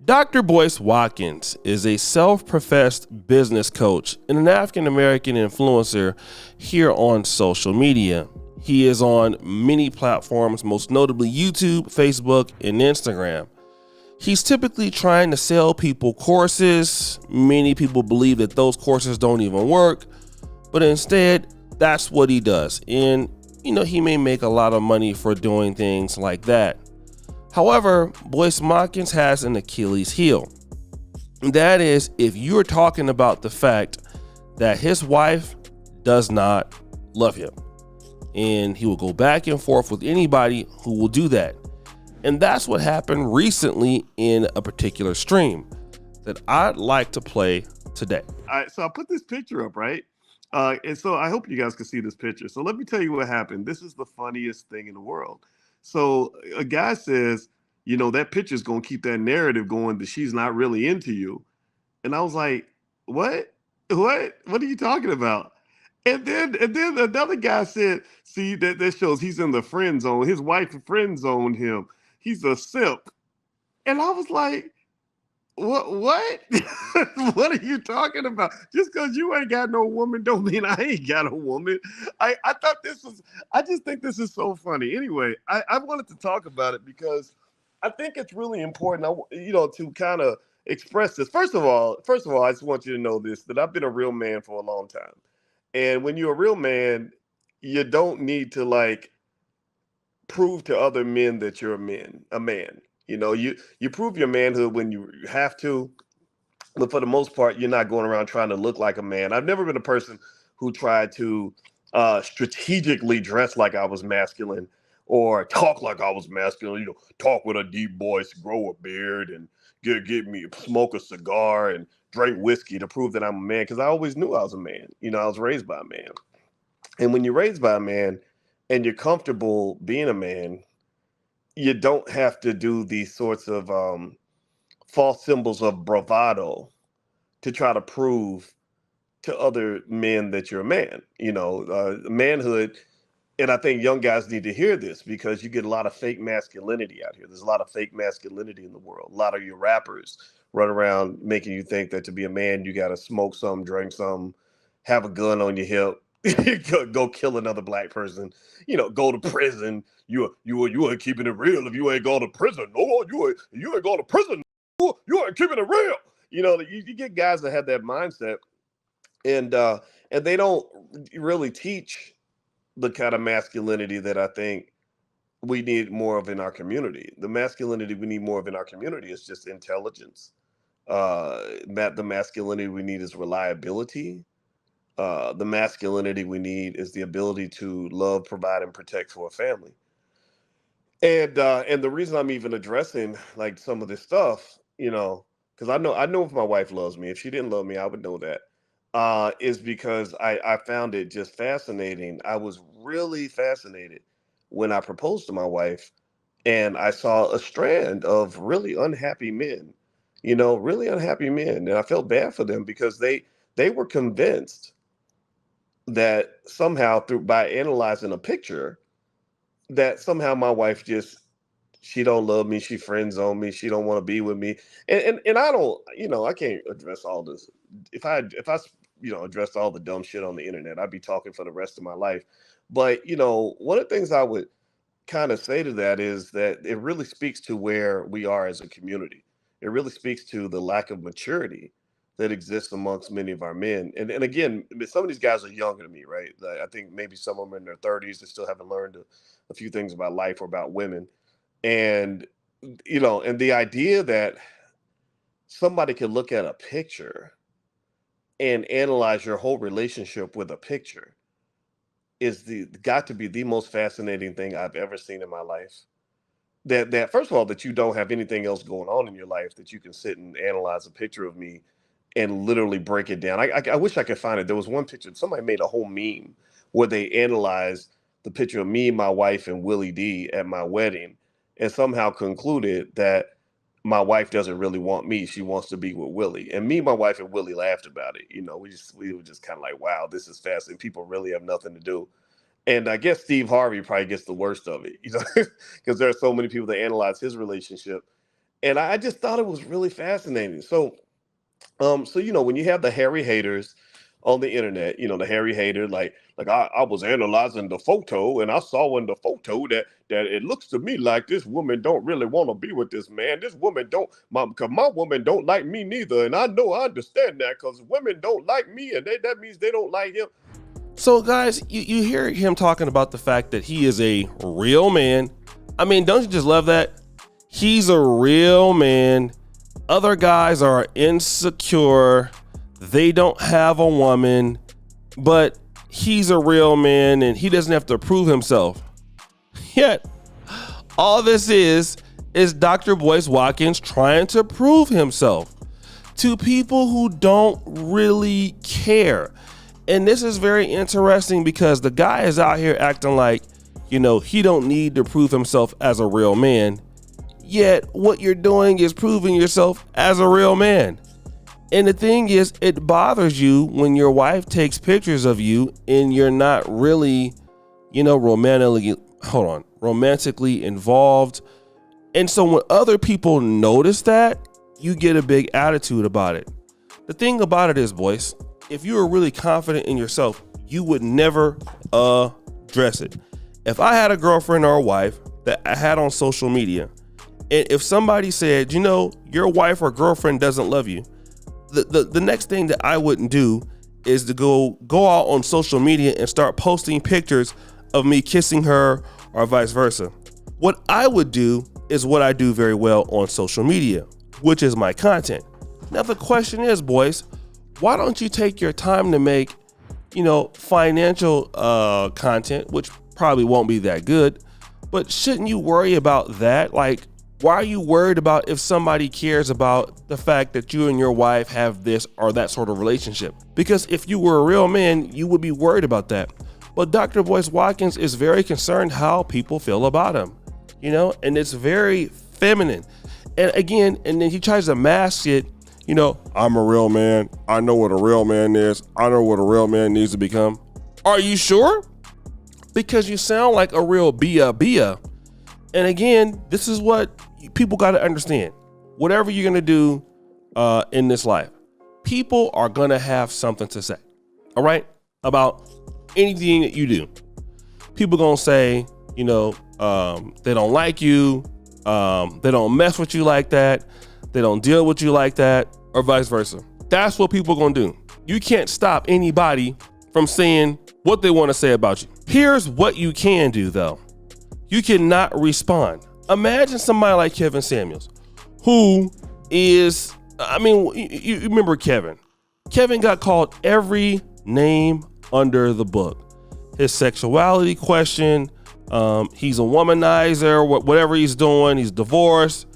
Dr. Boyce Watkins is a self-professed business coach and an African-American influencer here on social media. He is on many platforms, most notably YouTube, Facebook, and Instagram. He's typically trying to sell people courses. Many people believe that those courses don't even work, but instead, that's what he does. And, he may make a lot of money for doing things like that. However, Boyce Watkins has an Achilles heel. That is, if you're talking about the fact that his wife does not love him. And he will go back and forth with anybody who will do that. And that's what happened recently in a particular stream that I'd like to play today. All right, so I put this picture up, right? And so I hope you guys can see this picture. So let me tell you what happened. This is the funniest thing in the world. So a guy says, that picture's going to keep that narrative going that she's not really into you. And I was like, what? What are you talking about? And then another guy said, see, that shows he's in the friend zone. His wife friend zoned him. He's a simp. And I was like, what? What are you talking about? Just because you ain't got no woman don't mean I ain't got a woman. I just think this is so funny. Anyway, I wanted to talk about it because I think it's really important, to kind of express this. First of all, I just want you to know this, that I've been a real man for a long time. And when you're a real man, you don't need to prove to other men that you're a man. You prove your manhood when you have to, but for the most part, you're not going around trying to look like a man. I've never been a person who tried to strategically dress like I was masculine or talk like I was masculine. Talk with a deep voice, grow a beard, and get me smoke a cigar and drink whiskey to prove that I'm a man. Because I always knew I was a man. I was raised by a man, and when you're raised by a man and you're comfortable being a man, you don't have to do these sorts of false symbols of bravado to try to prove to other men that you're a man. Manhood, and I think young guys need to hear this because you get a lot of fake masculinity out here. There's a lot of fake masculinity in the world. A lot of your rappers run around making you think that to be a man, you got to smoke some, drink some, have a gun on your hip, go kill another black person, go to prison. You ain't keeping it real if you ain't going to prison. No, you ain't going to prison. You ain't keeping it real. You get guys that have that mindset, and they don't really teach the kind of masculinity that I think we need more of in our community. The masculinity we need more of in our community is just intelligence. The masculinity we need is reliability. The masculinity we need is the ability to love, provide, and protect for a family. And the reason I'm even addressing some of this stuff, because I know if my wife loves me. If she didn't love me, I would know that. Is because I found it just fascinating. I was really fascinated when I proposed to my wife, and I saw a strand of really unhappy men, really unhappy men, and I felt bad for them because they were convinced that somehow by analyzing a picture that somehow my wife she don't love me, she friend zone me, she don't want to be with me, and I don't, I can't address all this. If I addressed all the dumb shit on the internet, I'd be talking for the rest of my life. But one of the things I would kind of say to that is that it really speaks to where we are as a community. It really speaks to the lack of maturity that exists amongst many of our men. And again, some of these guys are younger than me, right? I think maybe some of them are in their 30s. They still haven't learned a few things about life or about women. And, and the idea that somebody could look at a picture and analyze your whole relationship with a picture is got to be the most fascinating thing I've ever seen in my life. That first of all, that you don't have anything else going on in your life, that you can sit and analyze a picture of me and literally break it down. I wish I could find it. There was one picture, somebody made a whole meme where they analyzed the picture of me, my wife, and Willie D at my wedding, and somehow concluded that my wife doesn't really want me. She wants to be with Willie. And me, my wife, and Willie laughed about it. We were just kind of like, wow, this is fascinating. People really have nothing to do. And I guess Steve Harvey probably gets the worst of it, because there are so many people that analyze his relationship. And I just thought it was really fascinating. So when you have the hairy haters on the internet, the hairy hater, like I was analyzing the photo and I saw in the photo that it looks to me like this woman don't really want to be with this man. This woman don't, cause my woman don't like me neither, and I know I understand that because women don't like me, and that means they don't like him. So guys, you hear him talking about the fact that he is a real man. I mean, don't you just love that? He's a real man. Other guys are insecure. They don't have a woman, but he's a real man and he doesn't have to prove himself. Yet, all this is Dr. Boyce Watkins trying to prove himself to people who don't really care. And this is very interesting because the guy is out here acting like, he don't need to prove himself as a real man. Yet what you're doing is proving yourself as a real man. And the thing is, it bothers you when your wife takes pictures of you and you're not really, romantically involved. And so when other people notice that, you get a big attitude about it. The thing about it is, Boyce, if you were really confident in yourself, you would never address it. If I had a girlfriend or a wife that I had on social media, and if somebody said, your wife or girlfriend doesn't love you, the next thing that I wouldn't do is to go out on social media and start posting pictures of me kissing her or vice versa. What I would do is what I do very well on social media, which is my content. Now the question is, Boyce, why don't you take your time to make, financial content, which probably won't be that good, but shouldn't you worry about that? Like, why are you worried about if somebody cares about the fact that you and your wife have this or that sort of relationship? Because if you were a real man, you would be worried about that. But Dr. Boyce Watkins is very concerned how people feel about him, and it's very feminine. And again, and then he tries to mask it. I'm a real man. I know what a real man is. I know what a real man needs to become. Are you sure? Because you sound like a real Bia. And again, this is what people got to understand. Whatever you're going to do in this life, people are going to have something to say, all right, about anything that you do. People going to say, they don't like you. They don't mess with you like that. They don't deal with you like that, or vice versa. That's what people are going to do. You can't stop anybody from saying what they want to say about you. Here's what you can do, though. You cannot respond. Imagine somebody like Kevin Samuels, who is, you remember Kevin. Kevin got called every name under the book. His sexuality question, he's a womanizer, whatever he's doing, he's divorced,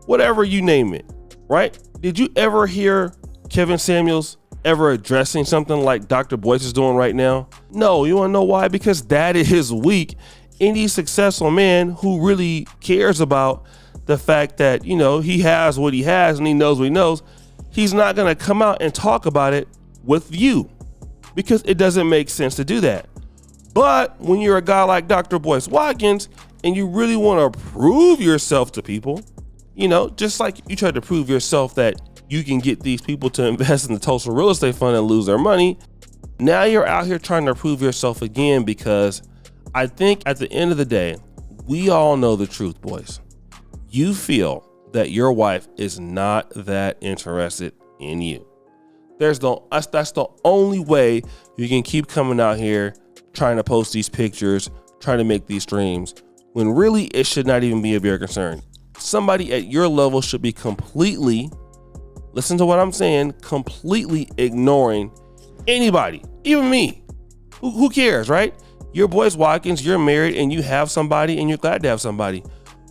whatever you name it, right? Did you ever hear Kevin Samuels ever addressing something like Dr. Boyce is doing right now? No, you wanna know why? Because that is weak. Any successful man who really cares about the fact that, he has what he has and he knows what he knows, he's not going to come out and talk about it with you because it doesn't make sense to do that. But when you're a guy like Dr. Boyce Watkins and you really want to prove yourself to people, just like you tried to prove yourself that you can get these people to invest in the Tulsa real estate fund and lose their money, now you're out here trying to prove yourself again because I think at the end of the day, we all know the truth, boys. You feel that your wife is not that interested in you. That's the only way you can keep coming out here trying to post these pictures, trying to make these streams, when really it should not even be of your concern. Somebody at your level should be completely, listen to what I'm saying, completely ignoring anybody, even me. Who cares, right? You're Boyce Watkins, you're married and you have somebody and you're glad to have somebody.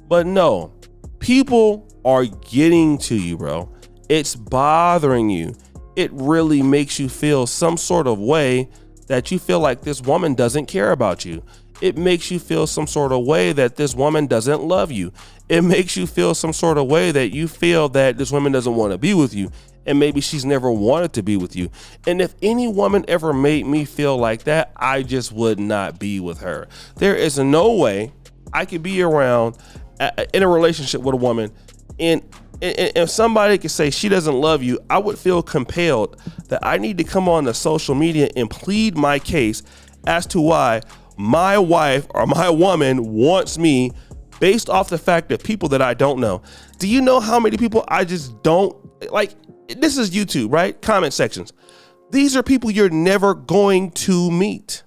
But no, people are getting to you, bro. It's bothering you. It really makes you feel some sort of way that you feel like this woman doesn't care about you. It makes you feel some sort of way that this woman doesn't love you. It makes you feel some sort of way that you feel that this woman doesn't want to be with you. And maybe she's never wanted to be with you. And if any woman ever made me feel like that, I just would not be with her. There is no way I could be around in a relationship with a woman and And if somebody could say she doesn't love you, I would feel compelled that I need to come on to social media and plead my case as to why my wife or my woman wants me based off the fact that people that I don't know. Do you know how many people I just don't like? This is YouTube, right? Comment sections. These are people you're never going to meet.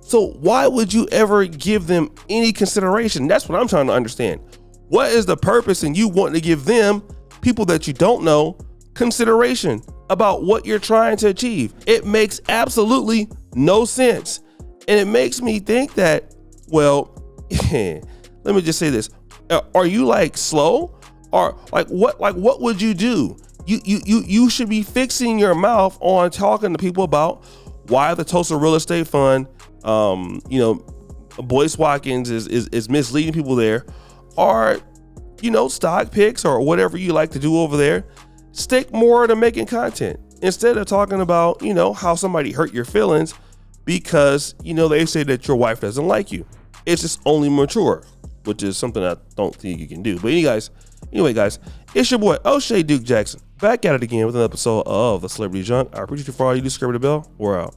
So why would you ever give them any consideration? That's what I'm trying to understand. What is the purpose in you wanting to give them, people that you don't know, consideration about what you're trying to achieve? It makes absolutely no sense. And it makes me think that, well, let me just say this. Are you like slow? Or like what would you do? You should be fixing your mouth on talking to people about why the Tulsa Real Estate Fund, Boyce Watkins is misleading people there, or stock picks or whatever you like to do over there. Stick more to making content instead of talking about how somebody hurt your feelings because they say that your wife doesn't like you. It's just only mature, which is something I don't think you can do. But anyway guys, it's your boy O'Shea Duke Jackson, back at it again with an episode of the Celebrity Junk. I appreciate you for all you do. Scrape the bell. We're out.